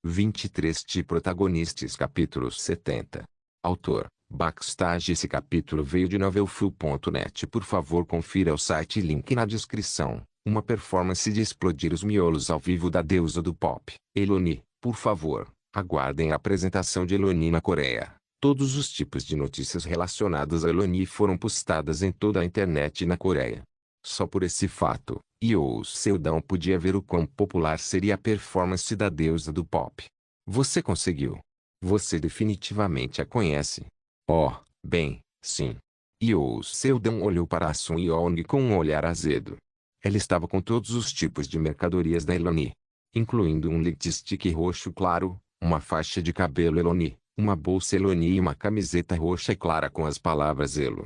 23 de Protagonistas capítulo 70. Autor, Backstage. Esse capítulo veio de novelfull.net. Por favor confira o site, link na descrição. Uma performance de explodir os miolos ao vivo da deusa do pop, Eloni. Por favor, aguardem a apresentação de Eloni na Coreia. Todos os tipos de notícias relacionadas a Eloni foram postadas em toda a internet na Coreia. Só por esse fato, Yoo Seldon podia ver o quão popular seria a performance da deusa do pop. Você conseguiu. Você definitivamente a conhece. Oh, bem, sim. Yoo Seldon olhou para a Sun Young com um olhar azedo. Ela estava com todos os tipos de mercadorias da Eloni, incluindo um lipstick roxo claro, uma faixa de cabelo Eloni, uma bolsa Eloni e uma camiseta roxa clara com as palavras Elo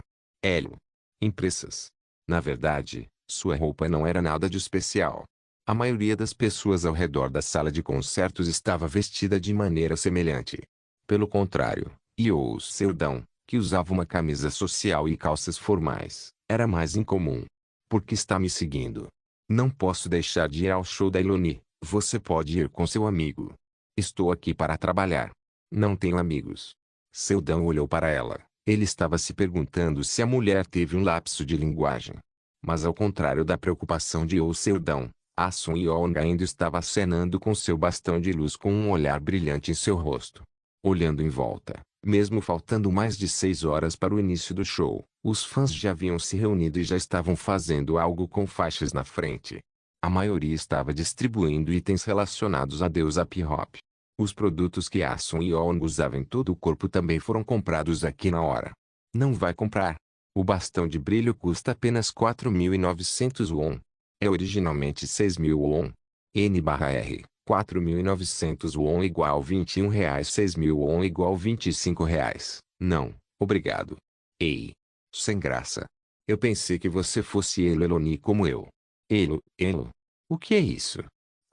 impressas. Na verdade, sua roupa não era nada de especial. A maioria das pessoas ao redor da sala de concertos estava vestida de maneira semelhante. Pelo contrário, Yoo Seldon, que usava uma camisa social e calças formais, era mais incomum. Por que está me seguindo? Não posso deixar de ir ao show da Eloni. Você pode ir com seu amigo. Estou aqui para trabalhar. Não tenho amigos. Seldon olhou para ela. Ele estava se perguntando se a mulher teve um lapso de linguagem. Mas ao contrário da preocupação de Yoo Seldon, a Sun Young ainda estava acenando com seu bastão de luz com um olhar brilhante em seu rosto. Olhando em volta, mesmo faltando mais de 6 horas para o início do show, os fãs já haviam se reunido e já estavam fazendo algo com faixas na frente. A maioria estava distribuindo itens relacionados à deusa P-Hop. Os produtos que a Sun Young usava em todo o corpo também foram comprados aqui na hora. Não vai comprar? O bastão de brilho custa apenas 4.900 won. É originalmente 6.000 won. N/R, 4.900 won igual R$21, 6.000 won igual R$25. Não, obrigado. Ei. Sem graça. Eu pensei que você fosse Eloni como eu. Elo. O que é isso?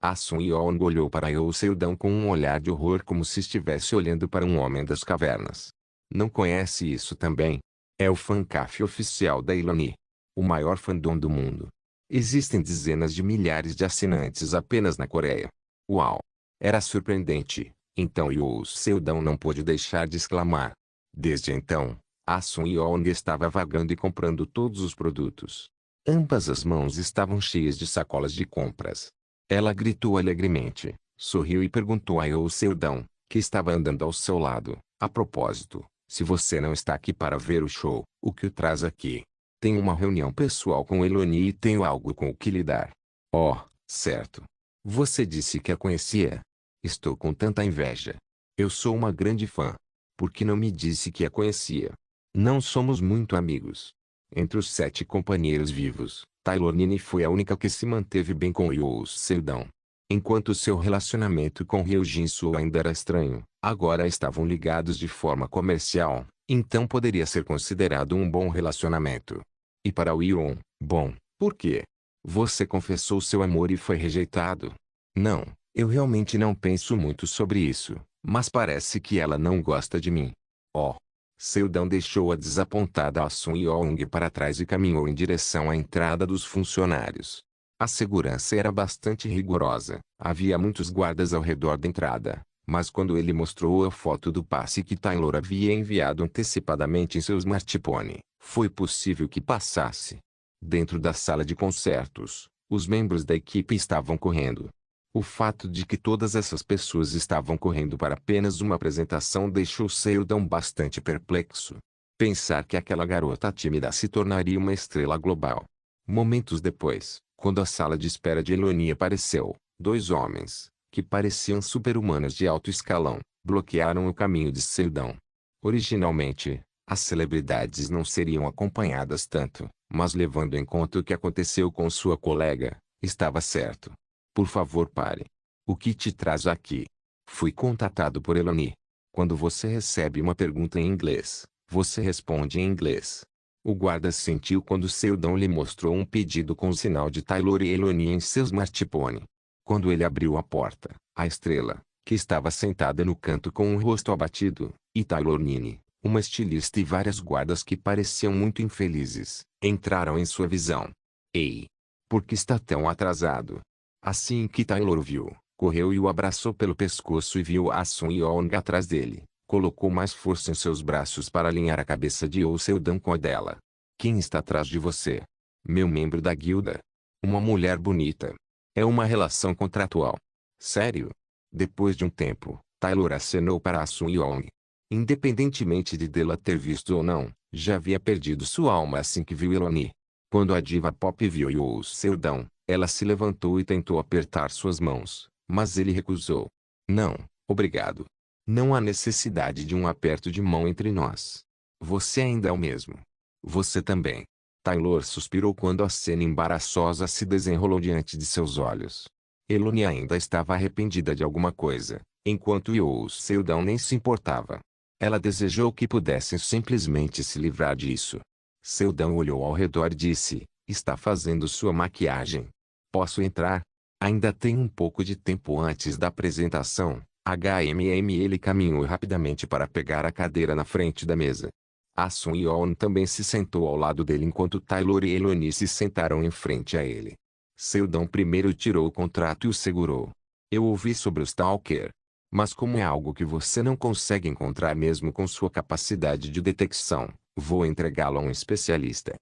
A Sun Young olhou para Yoo Seldon com um olhar de horror como se estivesse olhando para um homem das cavernas. Não conhece isso também? É o fancaf oficial da Eloni. O maior fandom do mundo. Existem dezenas de milhares de assinantes apenas na Coreia. Uau! Era surpreendente. Então Yoo Seldon não pôde deixar de exclamar. Desde então, a Sun Young estava vagando e comprando todos os produtos. Ambas as mãos estavam cheias de sacolas de compras. Ela gritou alegremente, sorriu e perguntou a Yoo Seldon, que estava andando ao seu lado. A propósito, se você não está aqui para ver o show, o que o traz aqui? Tenho uma reunião pessoal com Eloni e tenho algo com o que lhe dar. Oh, certo. Você disse que a conhecia. Estou com tanta inveja. Eu sou uma grande fã. Por que não me disse que a conhecia? Não somos muito amigos. Entre os 7 companheiros vivos, Taylor Nini foi a única que se manteve bem com Yoo Seldon. Enquanto seu relacionamento com Ryo Jin-soo ainda era estranho, agora estavam ligados de forma comercial, então poderia ser considerado um bom relacionamento. E para Won, bom, por quê? Você confessou seu amor e foi rejeitado? Não, eu realmente não penso muito sobre isso, mas parece que ela não gosta de mim. Oh. Seldon deixou a desapontada a Sun Young para trás e caminhou em direção à entrada dos funcionários. A segurança era bastante rigorosa, havia muitos guardas ao redor da entrada, mas quando ele mostrou a foto do passe que Taylor havia enviado antecipadamente em seu smartphone, foi possível que passasse. Dentro da sala de concertos, os membros da equipe estavam correndo. O fato de que todas essas pessoas estavam correndo para apenas uma apresentação deixou Seldon bastante perplexo. Pensar que aquela garota tímida se tornaria uma estrela global. Momentos depois, quando a sala de espera de Eloni apareceu, 2 homens, que pareciam super-humanos de alto escalão, bloquearam o caminho de Seldon. Originalmente, as celebridades não seriam acompanhadas tanto, mas levando em conta o que aconteceu com sua colega, estava certo. Por favor pare. O que te traz aqui? Fui contatado por Eloni. Quando você recebe uma pergunta em inglês, você responde em inglês. O guarda sentiu quando Seldon lhe mostrou um pedido com o sinal de Taylor e Eloni em seu smartphone. Quando ele abriu a porta, a estrela, que estava sentada no canto com o rosto abatido, e Taylor Nini, uma estilista e várias guardas que pareciam muito infelizes, entraram em sua visão. Ei! Por que está tão atrasado? Assim que Taylor viu, correu e o abraçou pelo pescoço e viu Ah Sun-yong atrás dele. Colocou mais força em seus braços para alinhar a cabeça de Oh Seo-dan com a dela. Quem está atrás de você? Meu membro da guilda. Uma mulher bonita. É uma relação contratual. Sério? Depois de um tempo, Taylor acenou para Ah Sun-yong. Independentemente de dela ter visto ou não, já havia perdido sua alma assim que viu Eloni. Quando a diva pop viu Oh Seo-dan, ela se levantou e tentou apertar suas mãos, mas ele recusou. Não, obrigado. Não há necessidade de um aperto de mão entre nós. Você ainda é o mesmo. Você também. Taylor suspirou quando a cena embaraçosa se desenrolou diante de seus olhos. Eloni ainda estava arrependida de alguma coisa, enquanto Yoo Seo-dan nem se importava. Ela desejou que pudessem simplesmente se livrar disso. Seo-dan olhou ao redor e disse, está fazendo sua maquiagem. Posso entrar? Ainda tem um pouco de tempo antes da apresentação. Ele caminhou rapidamente para pegar a cadeira na frente da mesa. Ah Sun-yeon também se sentou ao lado dele enquanto Taylor e Eloni se sentaram em frente a ele. Seo-dan primeiro tirou o contrato e o segurou. Eu ouvi sobre o Stalker. Mas como é algo que você não consegue encontrar mesmo com sua capacidade de detecção, vou entregá-lo a um especialista.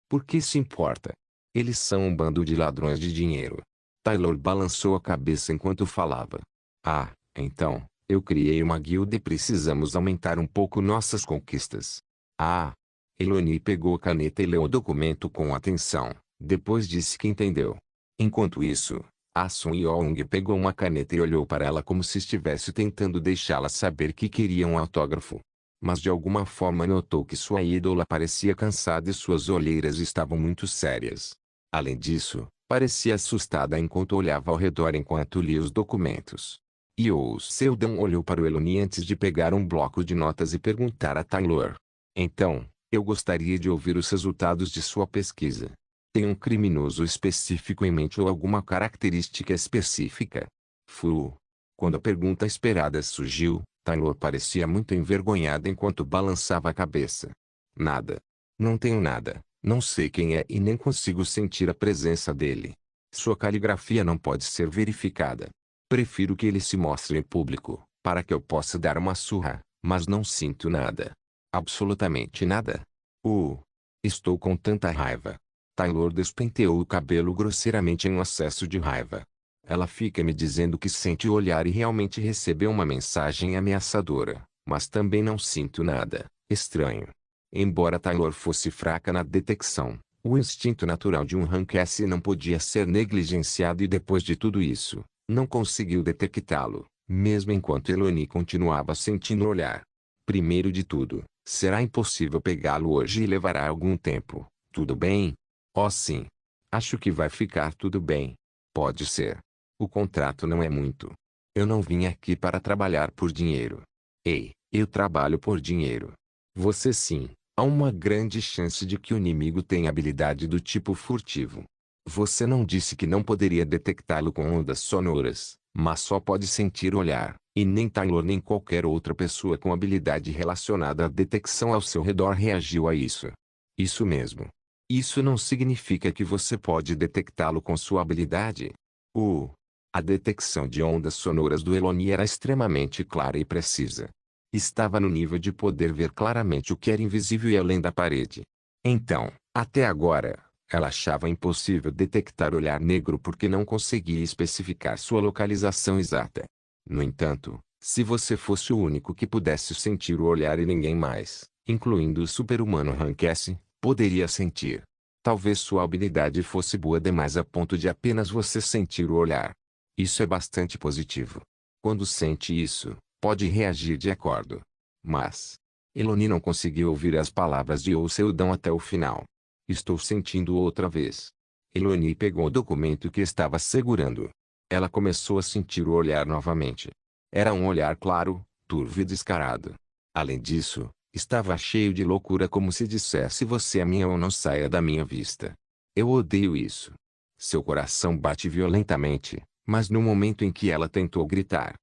Por que se importa? Eles são um bando de ladrões de dinheiro. Taylor balançou a cabeça enquanto falava. Ah, então, eu criei uma guilda e precisamos aumentar um pouco nossas conquistas. Ah! Eloni pegou a caneta e leu o documento com atenção, depois disse que entendeu. Enquanto isso, Ah Sun-yong pegou uma caneta e olhou para ela como se estivesse tentando deixá-la saber que queria um autógrafo. Mas de alguma forma notou que sua ídola parecia cansada e suas olheiras estavam muito sérias. Além disso, parecia assustada enquanto olhava ao redor enquanto lia os documentos. Yoo Seo-dan olhou para o Eloni antes de pegar um bloco de notas e perguntar a Taylor. Então, eu gostaria de ouvir os resultados de sua pesquisa. Tem um criminoso específico em mente ou alguma característica específica? Quando a pergunta esperada surgiu, Taylor parecia muito envergonhada enquanto balançava a cabeça. Nada. Não tenho nada. Não sei quem é e nem consigo sentir a presença dele. Sua caligrafia não pode ser verificada. Prefiro que ele se mostre em público, para que eu possa dar uma surra, mas não sinto nada. Absolutamente nada. Estou com tanta raiva. Taylor despenteou o cabelo grosseiramente em um acesso de raiva. Ela fica me dizendo que sente o olhar e realmente recebeu uma mensagem ameaçadora, mas também não sinto nada. Estranho. Embora Taylor fosse fraca na detecção, o instinto natural de um Hank-S não podia ser negligenciado e depois de tudo isso, não conseguiu detectá-lo, mesmo enquanto Eloni continuava sentindo o olhar. Primeiro de tudo, será impossível pegá-lo hoje e levará algum tempo. Tudo bem? Oh sim. Acho que vai ficar tudo bem. Pode ser. O contrato não é muito. Eu não vim aqui para trabalhar por dinheiro. Ei, eu trabalho por dinheiro. Você sim. Há uma grande chance de que o inimigo tenha habilidade do tipo furtivo. Você não disse que não poderia detectá-lo com ondas sonoras, mas só pode sentir o olhar, e nem Taylor nem qualquer outra pessoa com habilidade relacionada à detecção ao seu redor reagiu a isso. Isso mesmo. Isso não significa que você pode detectá-lo com sua habilidade. A detecção de ondas sonoras do Eloni era extremamente clara e precisa. Estava no nível de poder ver claramente o que era invisível e além da parede. Então, até agora, ela achava impossível detectar o olhar negro porque não conseguia especificar sua localização exata. No entanto, se você fosse o único que pudesse sentir o olhar e ninguém mais, incluindo o super-humano Hank-S, poderia sentir. Talvez sua habilidade fosse boa demais a ponto de apenas você sentir o olhar. Isso é bastante positivo. Quando sente isso, pode reagir de acordo. Mas Eloni não conseguiu ouvir as palavras de Yoo Seo-dan até o final. Estou sentindo outra vez. Eloni pegou o documento que estava segurando. Ela começou a sentir o olhar novamente. Era um olhar claro, turvo e descarado. Além disso, estava cheio de loucura como se dissesse você é minha ou não saia da minha vista. Eu odeio isso. Seu coração bate violentamente, mas no momento em que ela tentou gritar.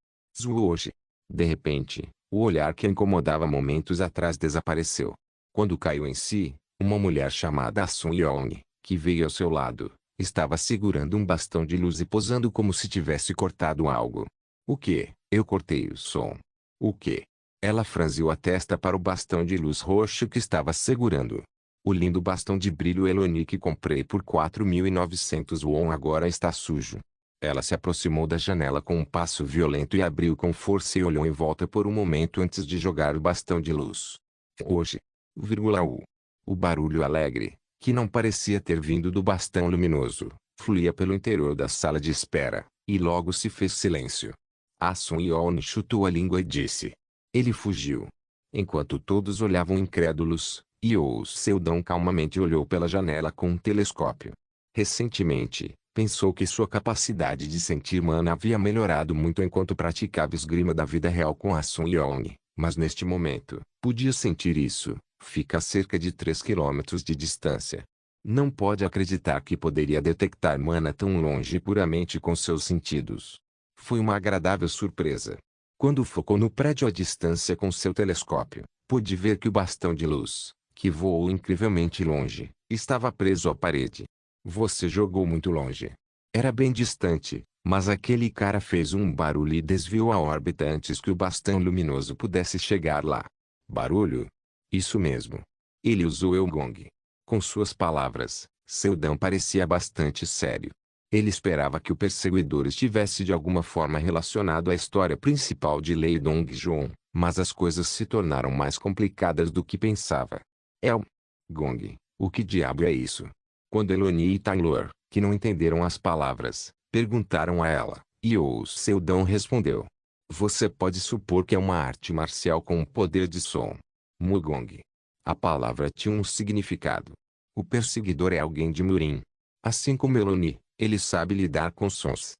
Hoje. De repente, o olhar que a incomodava momentos atrás desapareceu. Quando caiu em si, uma mulher chamada Ah Sun-yong, que veio ao seu lado, Estava segurando um bastão de luz e posando como se tivesse cortado algo. O que? Eu cortei o som. O que? Ela franziu a testa para o bastão de luz roxo que estava segurando. O lindo bastão de brilho Eloni que comprei por 4.900 won agora está sujo. Ela se aproximou da janela com um passo violento e abriu com força e olhou em volta por um momento antes de jogar o bastão de luz. Hoje. O barulho alegre, que não parecia ter vindo do bastão luminoso, fluía pelo interior da sala de espera, e logo se fez silêncio. Sun Yeon chutou a língua e disse. Ele fugiu. Enquanto todos olhavam incrédulos, Yoo Seldon calmamente olhou pela janela com um telescópio. Recentemente, pensou que sua capacidade de sentir mana havia melhorado muito enquanto praticava esgrima da vida real com Sun Yeon, mas neste momento, podia sentir isso. Fica a cerca de 3 quilômetros de distância. Não pode acreditar que poderia detectar mana tão longe puramente com seus sentidos. Foi uma agradável surpresa. Quando focou no prédio à distância com seu telescópio, pôde ver que o bastão de luz, que voou incrivelmente longe, estava preso à parede. Você jogou muito longe. Era bem distante, mas aquele cara fez um barulho e desviou a órbita antes que o bastão luminoso pudesse chegar lá. Barulho? Isso mesmo. Ele usou o gong. Com suas palavras, Seldon parecia bastante sério. Ele esperava que o perseguidor estivesse de alguma forma relacionado à história principal de Lei Dong-joon, mas as coisas se tornaram mais complicadas do que pensava. É o gong. O que diabo é isso? Quando Eloni e Taylor, que não entenderam as palavras, perguntaram a ela, Yoo Seldon respondeu. Você pode supor que é uma arte marcial com um poder de som. Mugong. A palavra tinha um significado. O perseguidor é alguém de Murin. Assim como Eloni, ele sabe lidar com sons.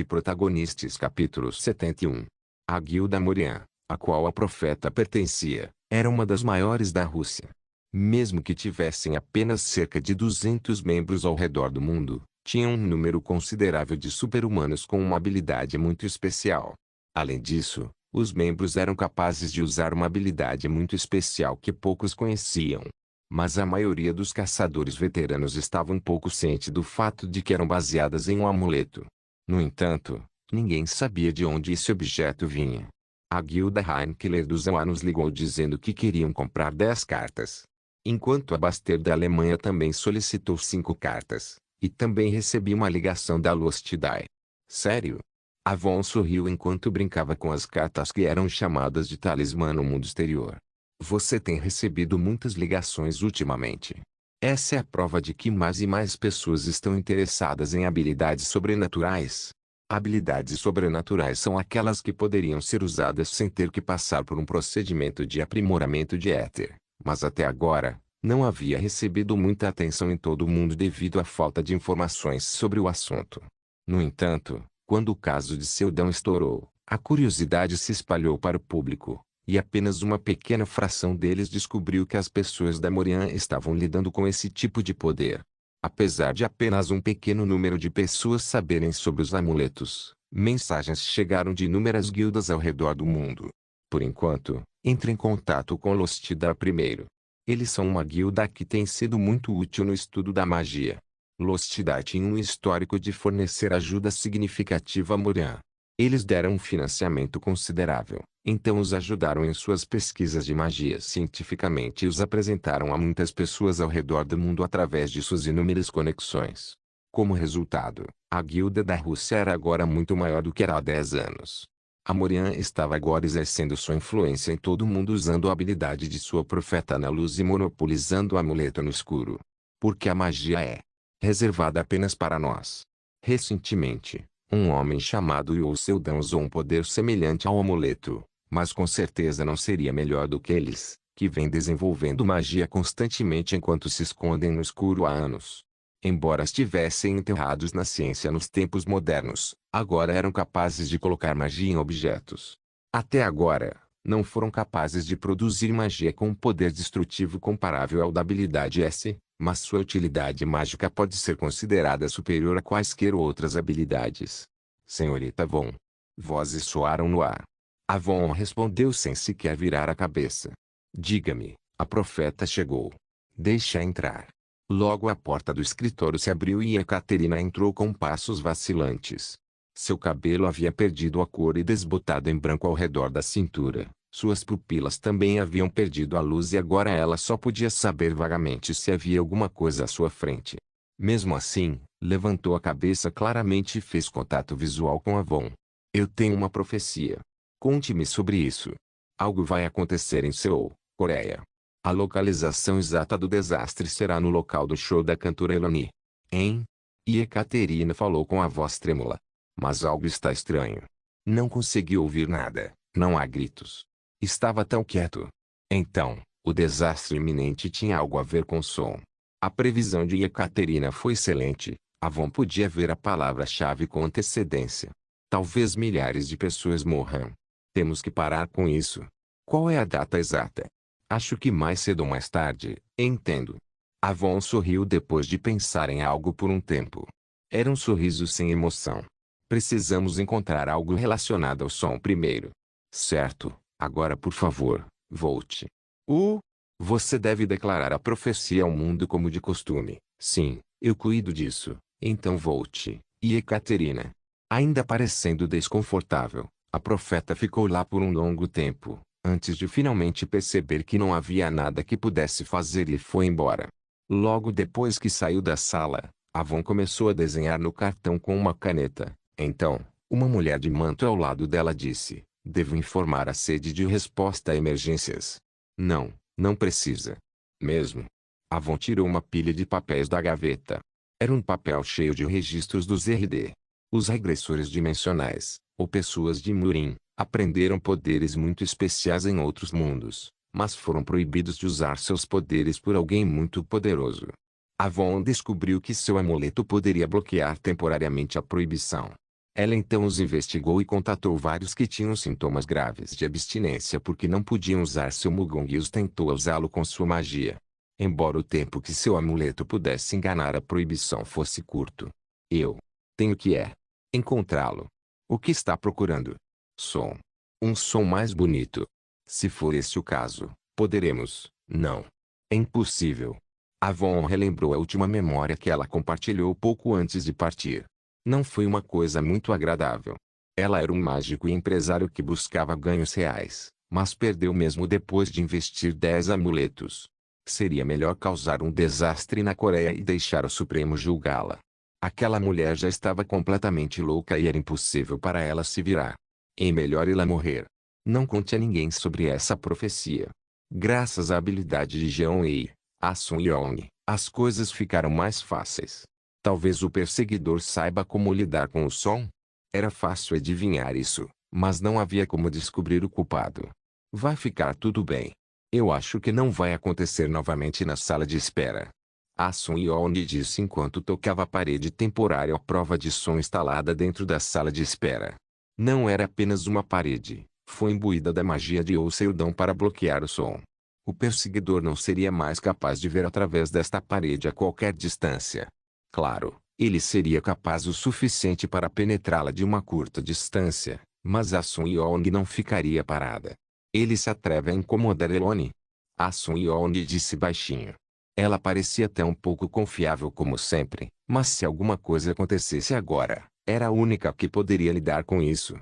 Protagonistas capítulo 71. A guilda Morian, a qual a profeta pertencia, era uma das maiores da Rússia. Mesmo que tivessem apenas cerca de 200 membros ao redor do mundo, tinham um número considerável de super-humanos com uma habilidade muito especial. Além disso, os membros eram capazes de usar uma habilidade muito especial que poucos conheciam. Mas a maioria dos caçadores veteranos estava um pouco ciente do fato de que eram baseadas em um amuleto. No entanto, ninguém sabia de onde esse objeto vinha. A guilda Heinkler dos Anos ligou dizendo que queriam comprar 10 cartas. Enquanto a Baster da Alemanha também solicitou 5 cartas, e também recebi uma ligação da Lostidai. Sério? Avon sorriu enquanto brincava com as cartas que eram chamadas de talismã no mundo exterior. Você tem recebido muitas ligações ultimamente. Essa é a prova de que mais e mais pessoas estão interessadas em habilidades sobrenaturais. Habilidades sobrenaturais são aquelas que poderiam ser usadas sem ter que passar por um procedimento de aprimoramento de éter, mas até agora, não havia recebido muita atenção em todo o mundo devido à falta de informações sobre o assunto. No entanto, quando o caso de Seldon estourou, a curiosidade se espalhou para o público, e apenas uma pequena fração deles descobriu que as pessoas da Morian estavam lidando com esse tipo de poder. Apesar de apenas um pequeno número de pessoas saberem sobre os amuletos, mensagens chegaram de inúmeras guildas ao redor do mundo. Por enquanto, entre em contato com Lostidar primeiro. Eles são uma guilda que tem sido muito útil no estudo da magia. Lostidar tinha um histórico de fornecer ajuda significativa a Morian. Eles deram um financiamento considerável, então os ajudaram em suas pesquisas de magia cientificamente e os apresentaram a muitas pessoas ao redor do mundo através de suas inúmeras conexões. Como resultado, a guilda da Rússia era agora muito maior do que era há 10 anos. A Morian estava agora exercendo sua influência em todo o mundo usando a habilidade de sua profeta na luz e monopolizando o amuleto no escuro. Porque a magia é reservada apenas para nós. Recentemente, um homem chamado Yoo Seldon usou um poder semelhante ao amuleto, mas com certeza não seria melhor do que eles, que vêm desenvolvendo magia constantemente enquanto se escondem no escuro há anos. Embora estivessem enterrados na ciência nos tempos modernos, agora eram capazes de colocar magia em objetos. Até agora, não foram capazes de produzir magia com um poder destrutivo comparável ao da habilidade S, mas sua utilidade mágica pode ser considerada superior a quaisquer outras habilidades. Senhorita Von. Vozes soaram no ar. A Von respondeu sem sequer virar a cabeça. Diga-me, a profeta chegou. Deixa entrar. Logo a porta do escritório se abriu e Ekaterina entrou com passos vacilantes. Seu cabelo havia perdido a cor e desbotado em branco ao redor da cintura. Suas pupilas também haviam perdido a luz e agora ela só podia saber vagamente se havia alguma coisa à sua frente. Mesmo assim, levantou a cabeça claramente e fez contato visual com Avon. Eu tenho uma profecia. Conte-me sobre isso. Algo vai acontecer em Seul, Coreia. A localização exata do desastre será no local do show da cantora Eloni. Hein? E Ekaterina falou com a voz trêmula. Mas algo está estranho. Não consegui ouvir nada, não há gritos. Estava tão quieto. Então, o desastre iminente tinha algo a ver com o som. A previsão de Ekaterina foi excelente. Avon podia ver a palavra-chave com antecedência. Talvez milhares de pessoas morram. Temos que parar com isso. Qual é a data exata? Acho que mais cedo ou mais tarde, entendo. Avon sorriu depois de pensar em algo por um tempo. Era um sorriso sem emoção. Precisamos encontrar algo relacionado ao som primeiro. Certo, agora por favor, volte. Você deve declarar a profecia ao mundo como de costume. Sim, eu cuido disso. Então volte. E Ekaterina. Ainda parecendo desconfortável, a profeta ficou lá por um longo tempo, antes de finalmente perceber que não havia nada que pudesse fazer e foi embora. Logo depois que saiu da sala, Avon começou a desenhar no cartão com uma caneta. Então, uma mulher de manto ao lado dela disse, devo informar a sede de resposta a emergências. Não, não precisa. Mesmo. Avon tirou uma pilha de papéis da gaveta. Era um papel cheio de registros dos RD. Os regressores dimensionais, ou pessoas de Murim, aprenderam poderes muito especiais em outros mundos, mas foram proibidos de usar seus poderes por alguém muito poderoso. Avon descobriu que seu amuleto poderia bloquear temporariamente a proibição. Ela então os investigou e contatou vários que tinham sintomas graves de abstinência porque não podiam usar seu Mugong e os tentou usá-lo com sua magia. Embora o tempo que seu amuleto pudesse enganar a proibição fosse curto. Eu tenho que encontrá-lo. O que está procurando? Som. Um som mais bonito. Se for esse o caso, poderemos. Não. É impossível. Avon relembrou a última memória que ela compartilhou pouco antes de partir. Não foi uma coisa muito agradável. Ela era um mágico e empresário que buscava ganhos reais, mas perdeu mesmo depois de investir 10 amuletos. Seria melhor causar um desastre na Coreia e deixar o Supremo julgá-la. Aquela mulher já estava completamente louca e era impossível para ela se virar. É melhor ela morrer. Não conte a ninguém sobre essa profecia. Graças à habilidade de Jeon-ei, Sun-yeon, as coisas ficaram mais fáceis. Talvez o perseguidor saiba como lidar com o som? Era fácil adivinhar isso, mas não havia como descobrir o culpado. Vai ficar tudo bem. Eu acho que não vai acontecer novamente na sala de espera. Sun-yeon disse enquanto tocava a parede temporária à prova de som instalada dentro da sala de espera. Não era apenas uma parede, foi imbuída da magia de Seudão para bloquear o som. O perseguidor não seria mais capaz de ver através desta parede a qualquer distância. Claro, ele seria capaz o suficiente para penetrá-la de uma curta distância, mas Sun-yeon não ficaria parada. Ele se atreve a incomodar Eloni? Sun-yeon disse baixinho. Ela parecia até um pouco confiável como sempre, mas se alguma coisa acontecesse agora, era a única que poderia lidar com isso.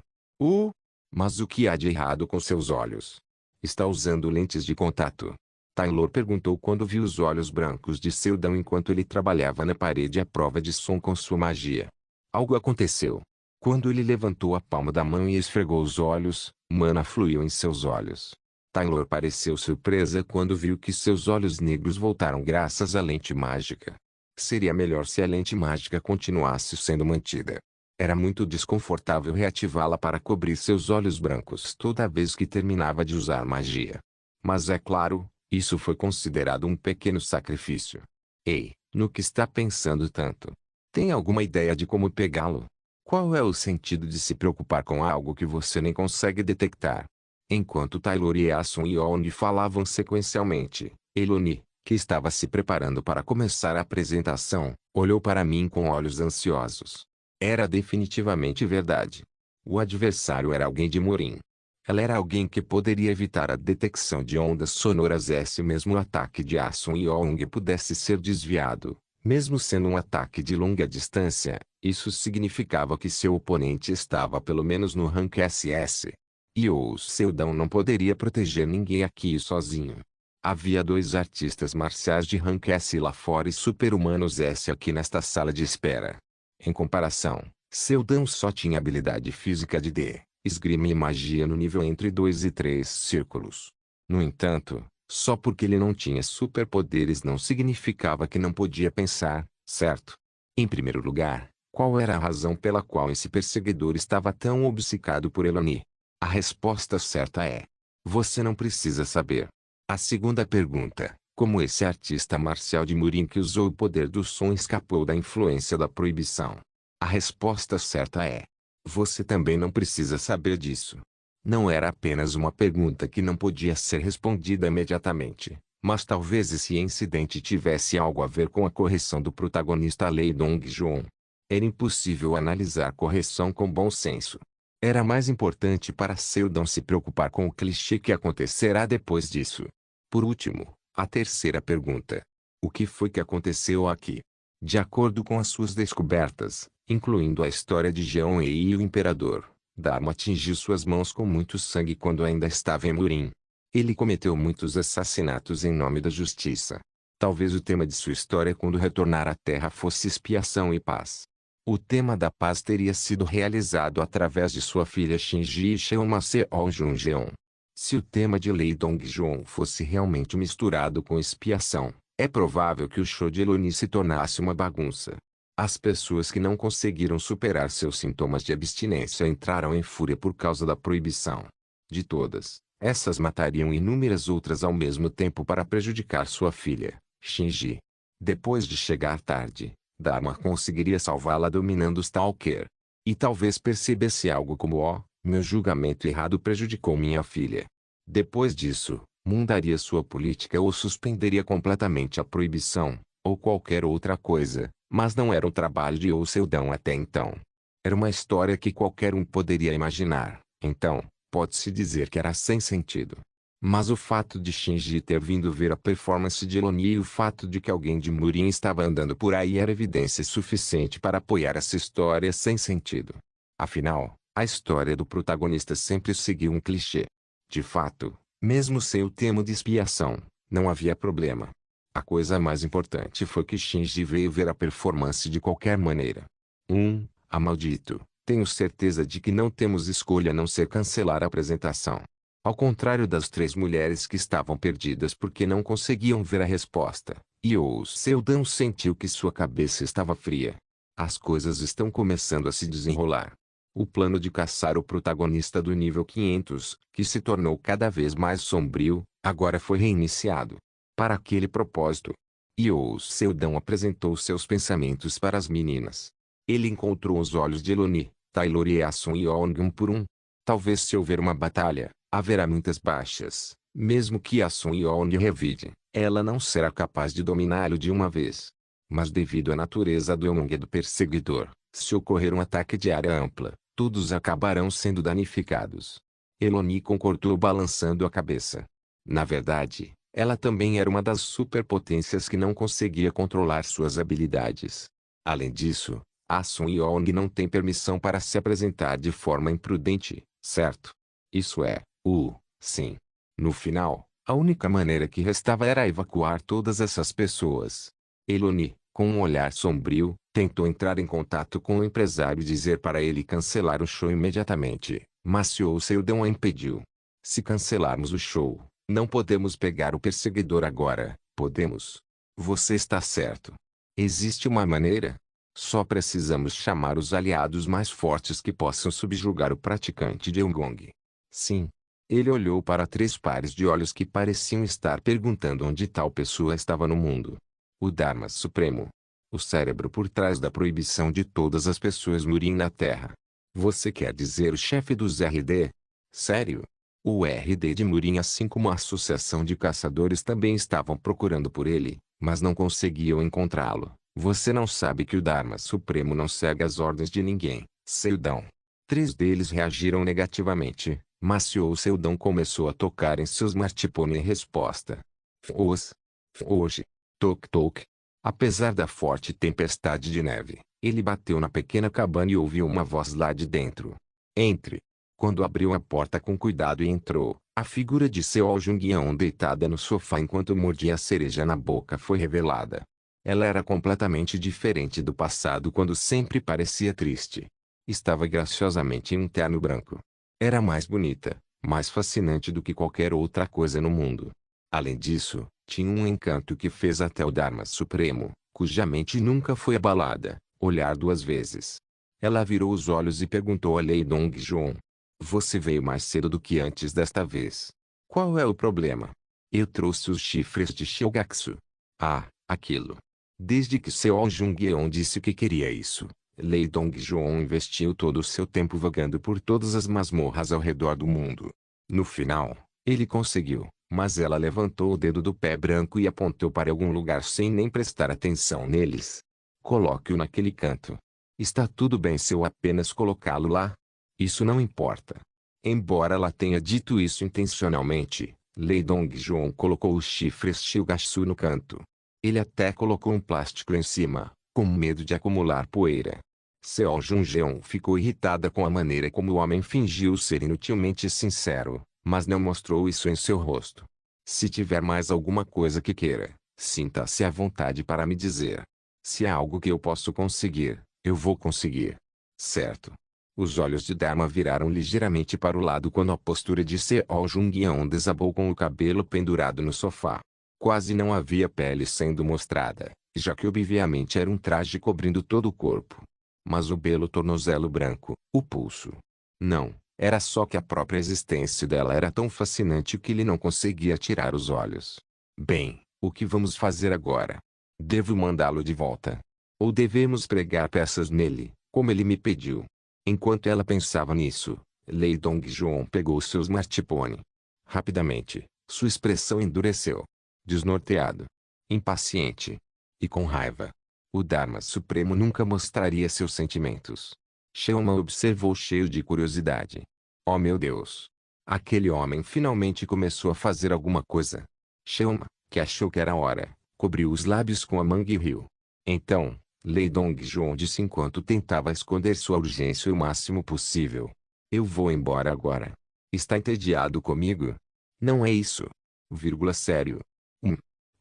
Mas o que há de errado com seus olhos? Está usando lentes de contato? Taylor perguntou quando viu os olhos brancos de Seudão enquanto ele trabalhava na parede à prova de som com sua magia. Algo aconteceu. Quando ele levantou a palma da mão e esfregou os olhos, mana fluiu em seus olhos. Taylor pareceu surpresa quando viu que seus olhos negros voltaram graças à lente mágica. Seria melhor se a lente mágica continuasse sendo mantida. Era muito desconfortável reativá-la para cobrir seus olhos brancos toda vez que terminava de usar magia. Mas é claro, isso foi considerado um pequeno sacrifício. Ei, no que está pensando tanto? Tem alguma ideia de como pegá-lo? Qual é o sentido de se preocupar com algo que você nem consegue detectar? Enquanto Taylor e Sun-yeon falavam sequencialmente, Eloni, que estava se preparando para começar a apresentação, olhou para mim com olhos ansiosos. Era definitivamente verdade. O adversário era alguém de Murim. Ela era alguém que poderia evitar a detecção de ondas sonoras se mesmo o ataque de Asun Yong pudesse ser desviado. Mesmo sendo um ataque de longa distância, isso significava que seu oponente estava pelo menos no rank SS. E o Seldon não poderia proteger ninguém aqui sozinho. Havia 2 artistas marciais de rank S lá fora e super-humanos S aqui nesta sala de espera. Em comparação, Seldon só tinha habilidade física de D, esgrima e magia no nível entre 2 e 3 círculos. No entanto, só porque ele não tinha superpoderes não significava que não podia pensar, certo? Em primeiro lugar, qual era a razão pela qual esse perseguidor estava tão obcecado por Eleni? A resposta certa é: você não precisa saber. A segunda pergunta: como esse artista marcial de Murin que usou o poder do som escapou da influência da proibição? A resposta certa é: você também não precisa saber disso. Não era apenas uma pergunta que não podia ser respondida imediatamente, mas talvez esse incidente tivesse algo a ver com a correção do protagonista Lei Dong-joon. Era impossível analisar correção com bom senso. Era mais importante para Seldon se preocupar com o clichê que acontecerá depois disso. Por último, a terceira pergunta: o que foi que aconteceu aqui? De acordo com as suas descobertas, incluindo a história de Jeon e o Imperador, Dharma atingiu suas mãos com muito sangue quando ainda estava em Murin. Ele cometeu muitos assassinatos em nome da justiça. Talvez o tema de sua história quando retornar à Terra fosse expiação e paz. O tema da paz teria sido realizado através de sua filha Shinji e Cheoma Seol Junjeon. Se o tema de Lei Dong-joon fosse realmente misturado com expiação, é provável que o show de Eloni se tornasse uma bagunça. As pessoas que não conseguiram superar seus sintomas de abstinência entraram em fúria por causa da proibição. De todas, essas matariam inúmeras outras ao mesmo tempo para prejudicar sua filha, Shinji. Depois de chegar tarde, Dharma conseguiria salvá-la dominando o Stalker. E talvez percebesse algo como: meu julgamento errado prejudicou minha filha. Depois disso, mudaria sua política ou suspenderia completamente a proibição, ou qualquer outra coisa, mas não era o trabalho de ou Seldon até então. Era uma história que qualquer um poderia imaginar, então, pode-se dizer que era sem sentido. Mas o fato de Shinji ter vindo ver a performance de Eloni e o fato de que alguém de Murin estava andando por aí era evidência suficiente para apoiar essa história sem sentido. Afinal, a história do protagonista sempre seguiu um clichê. De fato, mesmo sem o tema de expiação, não havia problema. A coisa mais importante foi que Shinji veio ver a performance de qualquer maneira. Maldito, tenho certeza de que não temos escolha a não ser cancelar a apresentação. Ao contrário das 3 mulheres que estavam perdidas porque não conseguiam ver a resposta, Seldon sentiu que sua cabeça estava fria. As coisas estão começando a se desenrolar. O plano de caçar o protagonista do nível 500, que se tornou cada vez mais sombrio, agora foi reiniciado. Para aquele propósito, Seldon apresentou seus pensamentos para as meninas. Ele encontrou os olhos de Eloni, Taylor e Asun Yong um por um. Talvez se houver uma batalha, haverá muitas baixas. Mesmo que Asun Yong revide, ela não será capaz de dominá-lo de uma vez. Mas devido à natureza do Yong e do perseguidor, se ocorrer um ataque de área ampla, todos acabarão sendo danificados. Eloni concordou balançando a cabeça. Na verdade, ela também era uma das superpotências que não conseguia controlar suas habilidades. Além disso, Asun Yong não tem permissão para se apresentar de forma imprudente, certo? Isso é, sim. No final, a única maneira que restava era evacuar todas essas pessoas. Eloni, com um olhar sombrio, tentou entrar em contato com o empresário e dizer para ele cancelar o show imediatamente, mas Seldon a impediu. Se cancelarmos o show, não podemos pegar o perseguidor agora, podemos? Você está certo. Existe uma maneira? Só precisamos chamar os aliados mais fortes que possam subjugar o praticante de Gong. Sim. Ele olhou para 3 pares de olhos que pareciam estar perguntando onde tal pessoa estava no mundo. O Dharma Supremo. O cérebro por trás da proibição de todas as pessoas Murin na Terra. Você quer dizer o chefe dos RD? Sério? O RD de Murin, assim como a Associação de Caçadores, também estavam procurando por ele, mas não conseguiam encontrá-lo. Você não sabe que o Dharma Supremo não segue as ordens de ninguém, Seldon. 3 deles reagiram negativamente, Mas Xiao Seldão começou a tocar em seus martipone em resposta. Hoje. Toc toc. Apesar da forte tempestade de neve, ele bateu na pequena cabana e ouviu uma voz lá de dentro. Entre. Quando abriu a porta com cuidado e entrou, a figura de Seo Junguião deitada no sofá enquanto mordia a cereja na boca foi revelada. Ela era completamente diferente do passado quando sempre parecia triste. Estava graciosamente em um terno branco. Era mais bonita, mais fascinante do que qualquer outra coisa no mundo. Além disso, tinha um encanto que fez até o Dharma Supremo, cuja mente nunca foi abalada, olhar duas vezes. Ela virou os olhos e perguntou a Lei Dongjuan. Você veio mais cedo do que antes desta vez. Qual é o problema? Eu trouxe os chifres de Shogatsu. Ah, aquilo. Desde que Seo Jungueon disse que queria isso, Lei Dongjuan investiu todo o seu tempo vagando por todas as masmorras ao redor do mundo. No final, ele conseguiu, mas ela levantou o dedo do pé branco e apontou para algum lugar sem nem prestar atenção neles. Coloque-o naquele canto. Está tudo bem se eu apenas colocá-lo lá? Isso não importa. Embora ela tenha dito isso intencionalmente, Lei Dongjuan colocou os chifres Shogatsu no canto. Ele até colocou um plástico em cima, com medo de acumular poeira. Seo Jungeon ficou irritada com a maneira como o homem fingiu ser inutilmente sincero, mas não mostrou isso em seu rosto. Se tiver mais alguma coisa que queira, sinta-se à vontade para me dizer. Se há algo que eu posso conseguir, eu vou conseguir. Certo? Os olhos de Dharma viraram ligeiramente para o lado quando a postura de Seo Junguião desabou com o cabelo pendurado no sofá. Quase não havia pele sendo mostrada, já que obviamente era um traje cobrindo todo o corpo. Mas o belo tornozelo branco, o pulso. Não, era só que a própria existência dela era tão fascinante que ele não conseguia tirar os olhos. Bem, o que vamos fazer agora? Devo mandá-lo de volta? Ou devemos pregar peças nele, como ele me pediu? Enquanto ela pensava nisso, Lei Dongjuan pegou seus martipone. Rapidamente, sua expressão endureceu. Desnorteado, impaciente e com raiva. O Dharma Supremo nunca mostraria seus sentimentos. Sheoma observou cheio de curiosidade. Oh meu Deus! Aquele homem finalmente começou a fazer alguma coisa. Sheoma, que achou que era hora, cobriu os lábios com a manga e riu. Então, Lei Dongjuan disse enquanto tentava esconder sua urgência o máximo possível. Eu vou embora agora. Está entediado comigo? Não é isso. Sério.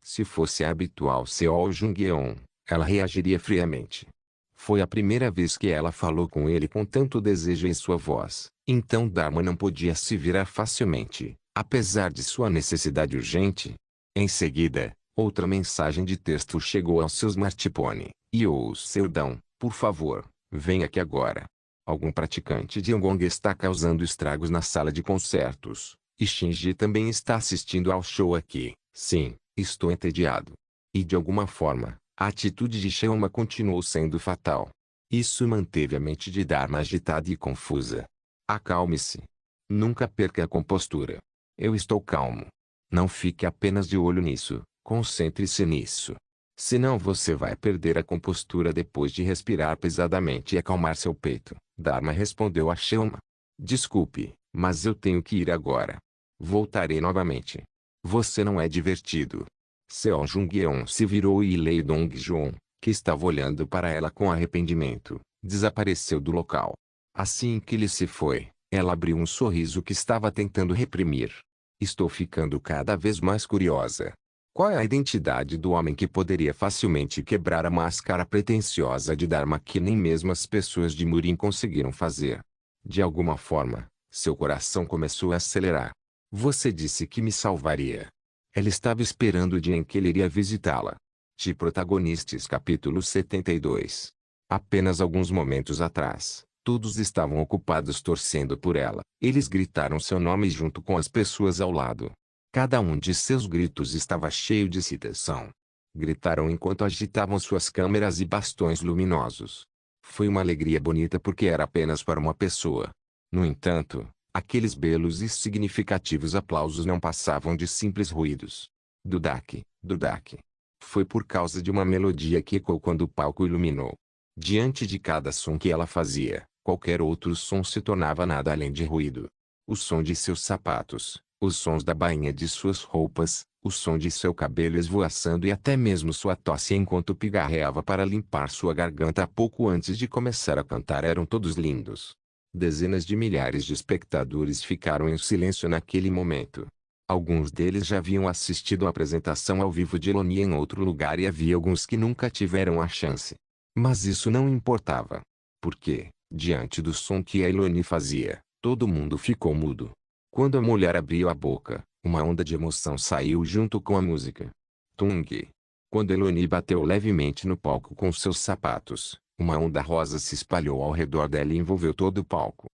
Se fosse a habitual Seo Jungueon, ela reagiria friamente. Foi a primeira vez que ela falou com ele com tanto desejo em sua voz, então Dharma não podia se virar facilmente, apesar de sua necessidade urgente. Em seguida, outra mensagem de texto chegou aos seus martipone. Io Seldão, por favor, venha aqui agora. Algum praticante de Gong está causando estragos na sala de concertos, e Shinji também está assistindo ao show aqui. Sim, estou entediado. E de alguma forma, a atitude de Sheoma continuou sendo fatal. Isso manteve a mente de Dharma agitada e confusa. Acalme-se. Nunca perca a compostura. Eu estou calmo. Não fique apenas de olho nisso, concentre-se nisso. Senão você vai perder a compostura depois de respirar pesadamente e acalmar seu peito. Dharma respondeu a Sheoma. Desculpe, mas eu tenho que ir agora. Voltarei novamente. Você não é divertido. Seo Jungueon se virou e Lei Dongjuan, que estava olhando para ela com arrependimento, desapareceu do local. Assim que ele se foi, ela abriu um sorriso que estava tentando reprimir. Estou ficando cada vez mais curiosa. Qual é a identidade do homem que poderia facilmente quebrar a máscara pretensiosa de Dharma que nem mesmo as pessoas de Murin conseguiram fazer? De alguma forma, seu coração começou a acelerar. Você disse que me salvaria. Ela estava esperando o dia em que ele iria visitá-la. De Protagonistas capítulo 72. Apenas alguns momentos atrás, todos estavam ocupados torcendo por ela. Eles gritaram seu nome junto com as pessoas ao lado. Cada um de seus gritos estava cheio de excitação. Gritaram enquanto agitavam suas câmeras e bastões luminosos. Foi uma alegria bonita porque era apenas para uma pessoa. No entanto, aqueles belos e significativos aplausos não passavam de simples ruídos. Dudak, Dudak. Foi por causa de uma melodia que ecoou quando o palco iluminou. Diante de cada som que ela fazia, qualquer outro som se tornava nada além de ruído. o som de seus sapatos, os sons da bainha de suas roupas, o som de seu cabelo esvoaçando e até mesmo sua tosse enquanto pigarreava para limpar sua garganta pouco antes de começar a cantar eram todos lindos. Dezenas de milhares de espectadores ficaram em silêncio naquele momento. Alguns deles já haviam assistido a apresentação ao vivo de Eloni em outro lugar e havia alguns que nunca tiveram a chance. Mas isso não importava. Porque, diante do som que a Eloni fazia, todo mundo ficou mudo. Quando a mulher abriu a boca, uma onda de emoção saiu junto com a música. Tung. Quando Eloni bateu levemente no palco com seus sapatos, uma onda rosa se espalhou ao redor dela e envolveu todo o palco.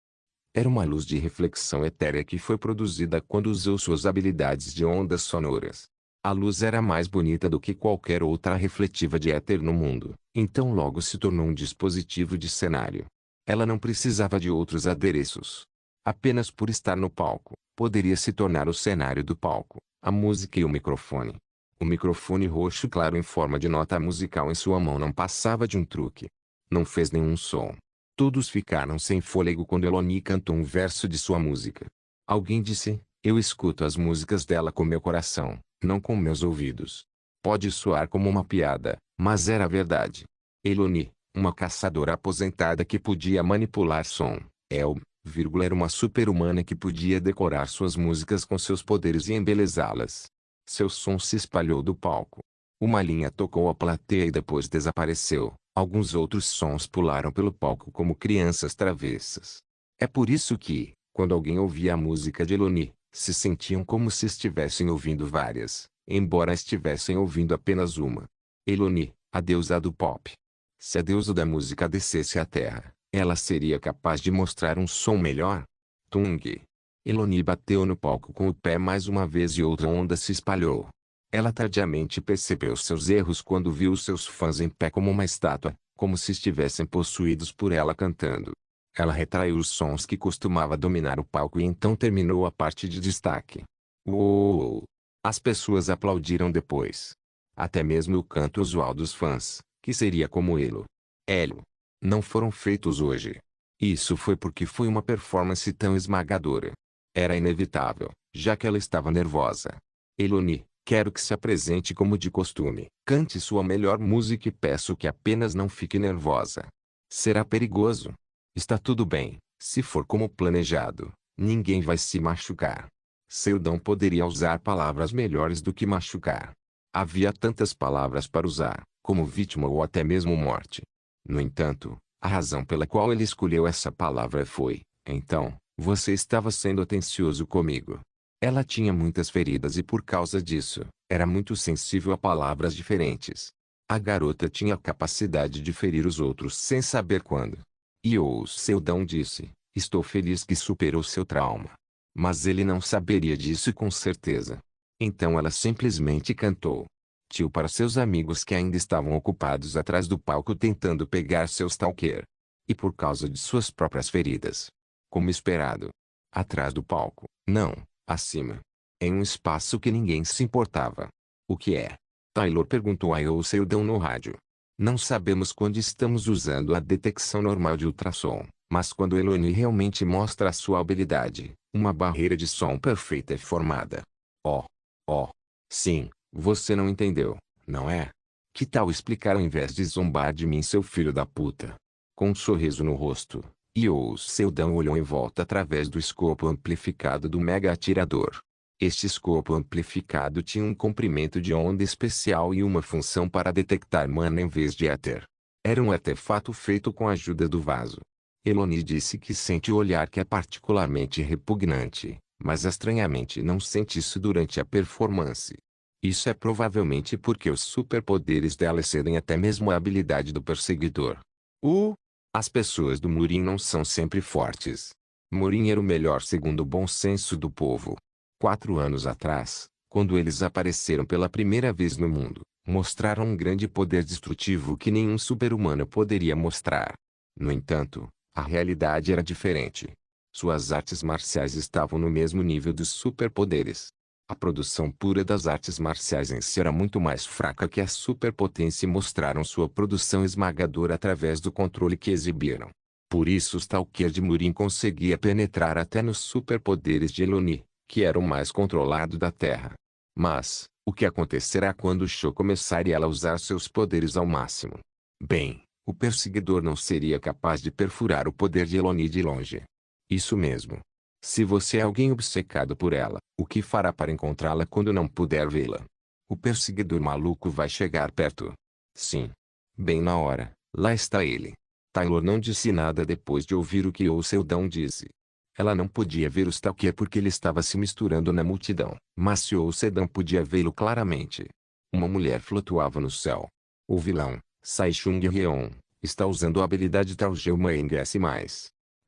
Era uma luz de reflexão etérea que foi produzida quando usou suas habilidades de ondas sonoras. A luz era mais bonita do que qualquer outra refletiva de éter no mundo, então logo se tornou um dispositivo de cenário. Ela não precisava de outros adereços. Apenas por estar no palco, poderia se tornar o cenário do palco, a música e o microfone. O microfone roxo claro em forma de nota musical em sua mão não passava de um truque. Não fez nenhum som. Todos ficaram sem fôlego quando Eloni cantou um verso de sua música. Alguém disse, eu escuto as músicas dela com meu coração, não com meus ouvidos. Pode soar como uma piada, mas era verdade. Eloni, uma caçadora aposentada que podia manipular som, era uma super-humana que podia decorar suas músicas com seus poderes e embelezá-las. Seu som se espalhou do palco. Uma linha tocou a plateia e depois desapareceu. Alguns outros sons pularam pelo palco como crianças travessas. É por isso que, quando alguém ouvia a música de Eloni, se sentiam como se estivessem ouvindo várias, embora estivessem ouvindo apenas uma. Eloni, a deusa do pop. Se a deusa da música descesse à terra, ela seria capaz de mostrar um som melhor? Tung. Eloni bateu no palco com o pé mais uma vez e outra onda se espalhou. Ela tardiamente percebeu seus erros quando viu seus fãs em pé como uma estátua, como se estivessem possuídos por ela cantando. Ela retraiu os sons que costumava dominar o palco e então terminou a parte de destaque. Uou! As pessoas aplaudiram depois. Até mesmo o canto usual dos fãs, que seria como Elo, não foram feitos hoje. Isso foi porque foi uma performance tão esmagadora. Era inevitável, já que ela estava nervosa. Eloni, quero que se apresente como de costume. Cante sua melhor música e peço que apenas não fique nervosa. Será perigoso. Está tudo bem, se for como planejado, ninguém vai se machucar. Seldon poderia usar palavras melhores do que machucar. Havia tantas palavras para usar, como vítima ou até mesmo morte. No entanto, a razão pela qual ele escolheu essa palavra foi, então, você estava sendo atencioso comigo. Ela tinha muitas feridas e por causa disso, era muito sensível a palavras diferentes. A garota tinha a capacidade de ferir os outros sem saber quando. E o Seldon disse, estou feliz que superou seu trauma. Mas ele não saberia disso com certeza. Então ela simplesmente cantou. Tio para seus amigos que ainda estavam ocupados atrás do palco tentando pegar seu stalker. E por causa de suas próprias feridas. Como esperado. Atrás do palco, não. Acima. Em um espaço que ninguém se importava. O que é? Taylor perguntou a Eu Seldon no rádio. Não sabemos quando estamos usando a detecção normal de ultrassom, mas quando Eloni realmente mostra a sua habilidade, uma barreira de som perfeita é formada. Sim, você não entendeu, não é? Que tal explicar ao invés de zombar de mim, seu filho da puta? Com um sorriso no rosto. E o Seldon olhou em volta através do escopo amplificado do mega atirador. Este escopo amplificado tinha um comprimento de onda especial e uma função para detectar mana em vez de éter. Era um artefato feito com a ajuda do vaso. Eloni disse que sente o olhar que é particularmente repugnante, mas estranhamente não sente isso durante a performance. Isso é provavelmente porque os superpoderes dela excedem até mesmo a habilidade do perseguidor. As pessoas do Murim não são sempre fortes. Murim era o melhor segundo o bom senso do povo. 4 anos atrás, quando eles apareceram pela primeira vez no mundo, mostraram um grande poder destrutivo que nenhum super-humano poderia mostrar. No entanto, a realidade era diferente. Suas artes marciais estavam no mesmo nível dos superpoderes. A produção pura das artes marciais em si era muito mais fraca que a superpotência e mostraram sua produção esmagadora através do controle que exibiram. Por isso o Stalker de Murin conseguia penetrar até nos superpoderes de Eloni, que era o mais controlado da Terra. Mas, o que acontecerá quando o Sho começar e ela usar seus poderes ao máximo? Bem, o perseguidor não seria capaz de perfurar o poder de Eloni de longe. Isso mesmo. Se você é alguém obcecado por ela, o que fará para encontrá-la quando não puder vê-la? O perseguidor maluco vai chegar perto. Sim. Bem na hora, lá está ele. Taylor não disse nada depois de ouvir o que o Seldão disse. Ela não podia ver o Stalker porque ele estava se misturando na multidão, mas o Seldão podia vê-lo claramente. Uma mulher flutuava no céu. O vilão, Sai Chung-Yeon, está usando a habilidade Taogeumang S+.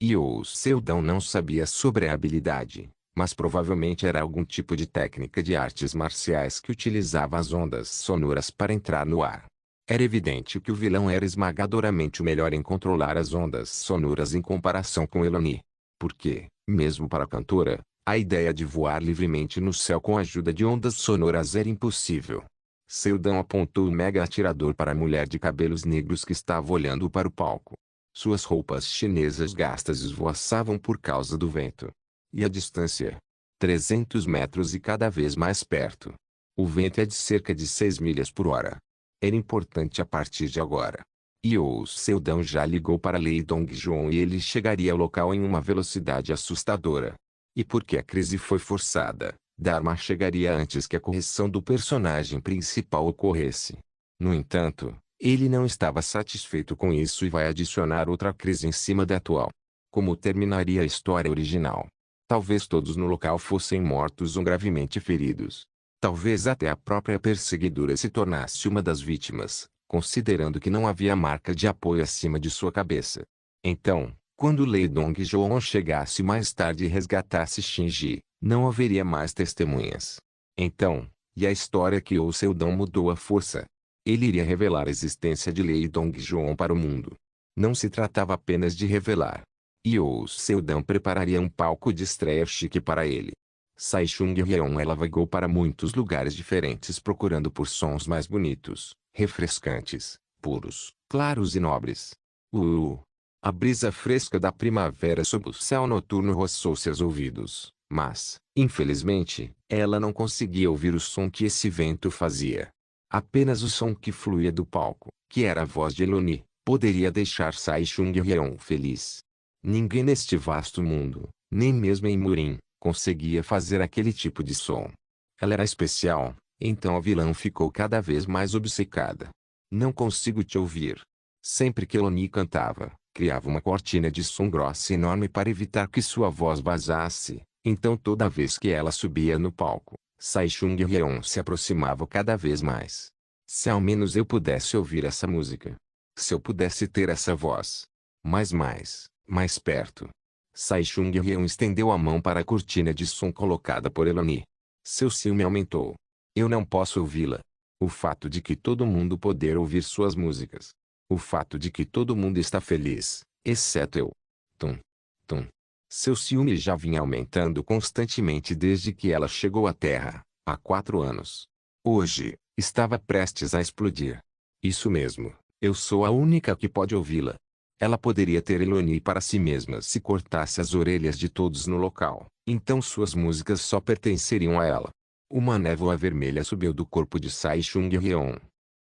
E o Seldão não sabia sobre a habilidade, mas provavelmente era algum tipo de técnica de artes marciais que utilizava as ondas sonoras para entrar no ar. Era evidente que o vilão era esmagadoramente o melhor em controlar as ondas sonoras em comparação com Eloni. Porque, mesmo para a cantora, a ideia de voar livremente no céu com a ajuda de ondas sonoras era impossível. Seldão apontou o mega atirador para a mulher de cabelos negros que estava olhando para o palco. Suas roupas chinesas gastas esvoaçavam por causa do vento. E a distância? 300 metros e cada vez mais perto. O vento é de cerca de 6 milhas por hora. Era importante a partir de agora. E o Seldão já ligou para Lee Dong-joon e ele chegaria ao local em uma velocidade assustadora. E porque a crise foi forçada, Dharma chegaria antes que a correção do personagem principal ocorresse. No entanto, ele não estava satisfeito com isso e vai adicionar outra crise em cima da atual. Como terminaria a história original? Talvez todos no local fossem mortos ou gravemente feridos. Talvez até a própria perseguidora se tornasse uma das vítimas, considerando que não havia marca de apoio acima de sua cabeça. Então, quando Lee Dong-joon chegasse mais tarde e resgatasse Shinji, não haveria mais testemunhas. Então, e a história que o Seldão mudou à força? Ele iria revelar a existência de Lee Dong-joon para o mundo. Não se tratava apenas de revelar. E o Seldão prepararia um palco de estreia chique para ele. Sai Chung-Yeon ela vagou para muitos lugares diferentes procurando por sons mais bonitos, refrescantes, puros, claros e nobres. A brisa fresca da primavera sob o céu noturno roçou seus ouvidos, mas, infelizmente, ela não conseguia ouvir o som que esse vento fazia. Apenas o som que fluía do palco, que era a voz de Eloni, poderia deixar Sai Chung-Yeon feliz. Ninguém neste vasto mundo, nem mesmo em Murin, conseguia fazer aquele tipo de som. Ela era especial, então a vilã ficou cada vez mais obcecada. Não consigo te ouvir. Sempre que Eloni cantava, criava uma cortina de som grossa enorme para evitar que sua voz vazasse, então toda vez que ela subia no palco, Sai Chung-Yeon se aproximava cada vez mais. Se ao menos eu pudesse ouvir essa música. Se eu pudesse ter essa voz. Mais perto. Sai Chung-Yeon estendeu a mão para a cortina de som colocada por Eloni. Seu ciúme aumentou. Eu não posso ouvi-la. O fato de que todo mundo poder ouvir suas músicas. O fato de que todo mundo está feliz, exceto eu. Tum. Tum. Seu ciúme já vinha aumentando constantemente desde que ela chegou à Terra, há 4 anos. Hoje, estava prestes a explodir. Isso mesmo, eu sou a única que pode ouvi-la. Ela poderia ter Eloni para si mesma se cortasse as orelhas de todos no local, então suas músicas só pertenceriam a ela. Uma névoa vermelha subiu do corpo de Sai Chung-Yeon.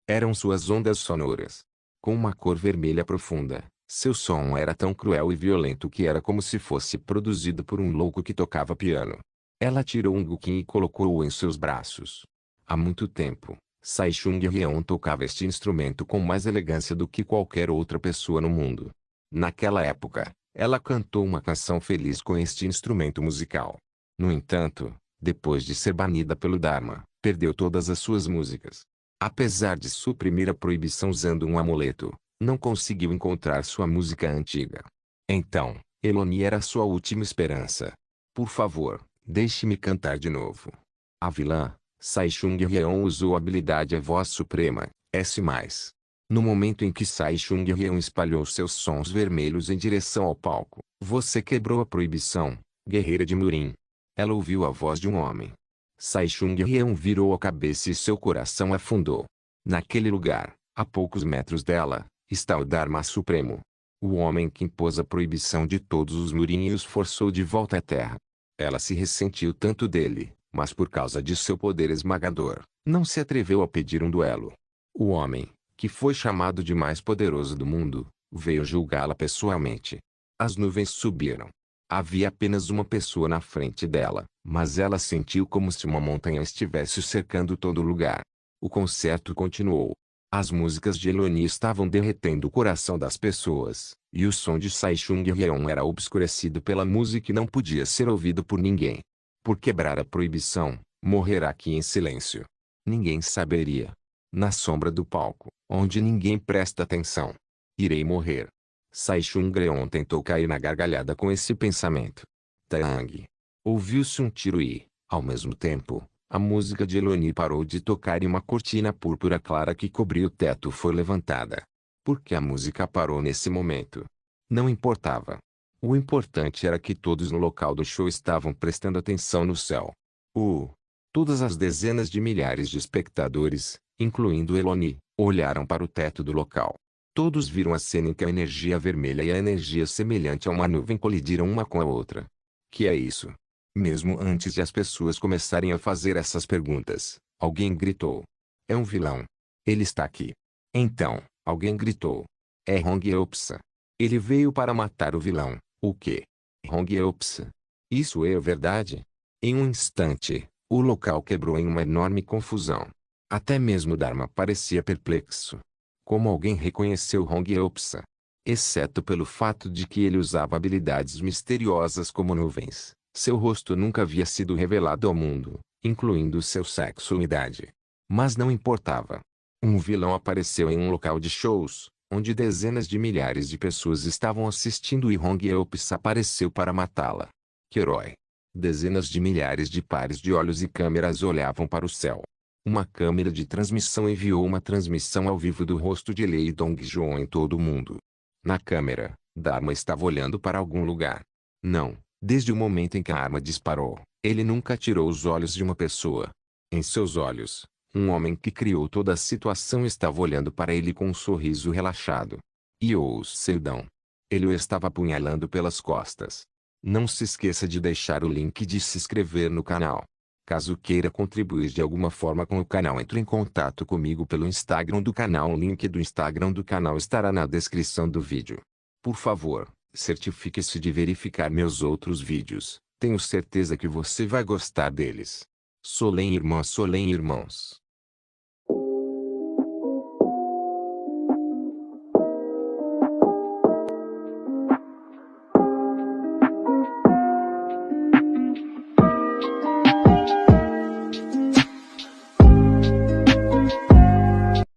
Eram suas ondas sonoras. Com uma cor vermelha profunda, seu som era tão cruel e violento que era como se fosse produzido por um louco que tocava piano. Ela tirou um guqin e colocou-o em seus braços. Há muito tempo, Sai Chung-Yeon tocava este instrumento com mais elegância do que qualquer outra pessoa no mundo. Naquela época, ela cantou uma canção feliz com este instrumento musical. No entanto, depois de ser banida pelo Dharma, perdeu todas as suas músicas. Apesar de suprimir a proibição usando um amuleto, não conseguiu encontrar sua música antiga. Então, Eloni era sua última esperança. Por favor, deixe-me cantar de novo. A vilã, Sai Chung-Yeon usou a habilidade A Voz Suprema, S+. No momento em que Sai Chung-Yeon espalhou seus sons vermelhos em direção ao palco, você quebrou a proibição, guerreira de Murin. Ela ouviu a voz de um homem. Sai Chung-Yeon virou a cabeça e seu coração afundou. Naquele lugar, a poucos metros dela, está o Dharma Supremo. O homem que impôs a proibição de todos os Murin e os forçou de volta à terra. Ela se ressentiu tanto dele, mas por causa de seu poder esmagador, não se atreveu a pedir um duelo. O homem, que foi chamado de mais poderoso do mundo, veio julgá-la pessoalmente. As nuvens subiram. Havia apenas uma pessoa na frente dela, mas ela sentiu como se uma montanha estivesse cercando todo lugar. O concerto continuou. As músicas de Eloni estavam derretendo o coração das pessoas, e o som de Saichung Ryeon era obscurecido pela música e não podia ser ouvido por ninguém. Por quebrar a proibição, morrerá aqui em silêncio. Ninguém saberia. Na sombra do palco, onde ninguém presta atenção. Irei morrer. Saichung Ryeon tentou cair na gargalhada com esse pensamento. Taang. Ouviu-se um tiro e, ao mesmo tempo, a música de Eloni parou de tocar e uma cortina púrpura clara que cobria o teto foi levantada. Por que a música parou nesse momento? Não importava. O importante era que todos no local do show estavam prestando atenção no céu. Todas as dezenas de milhares de espectadores, incluindo Eloni, olharam para o teto do local. Todos viram a cena em que a energia vermelha e a energia semelhante a uma nuvem colidiram uma com a outra. Que é isso? Mesmo antes de as pessoas começarem a fazer essas perguntas, alguém gritou. É um vilão. Ele está aqui. Então, alguém gritou. É Hong Eopsa. Ele veio para matar o vilão. O quê? Hong Eopsa. Isso é verdade? Em um instante, o local quebrou em uma enorme confusão. Até mesmo Dharma parecia perplexo. Como alguém reconheceu Hong Eopsa? Exceto pelo fato de que ele usava habilidades misteriosas como nuvens. Seu rosto nunca havia sido revelado ao mundo, incluindo seu sexo ou idade. Mas não importava. Um vilão apareceu em um local de shows, onde dezenas de milhares de pessoas estavam assistindo e Hong Eopsa apareceu para matá-la. Que herói! Dezenas de milhares de pares de olhos e câmeras olhavam para o céu. Uma câmera de transmissão enviou uma transmissão ao vivo do rosto de Lei Dongjuan em todo o mundo. Na câmera, Dharma estava olhando para algum lugar. Não. Desde o momento em que a arma disparou, ele nunca tirou os olhos de uma pessoa. Em seus olhos, um homem que criou toda a situação estava olhando para ele com um sorriso relaxado. Yoo Seldon. Ele o estava apunhalando pelas costas. Não se esqueça de deixar o link de se inscrever no canal. Caso queira contribuir de alguma forma com o canal, entre em contato comigo pelo Instagram do canal. O link do Instagram do canal estará na descrição do vídeo. Por favor, certifique-se de verificar meus outros vídeos. Tenho certeza que você vai gostar deles. Solem irmãos.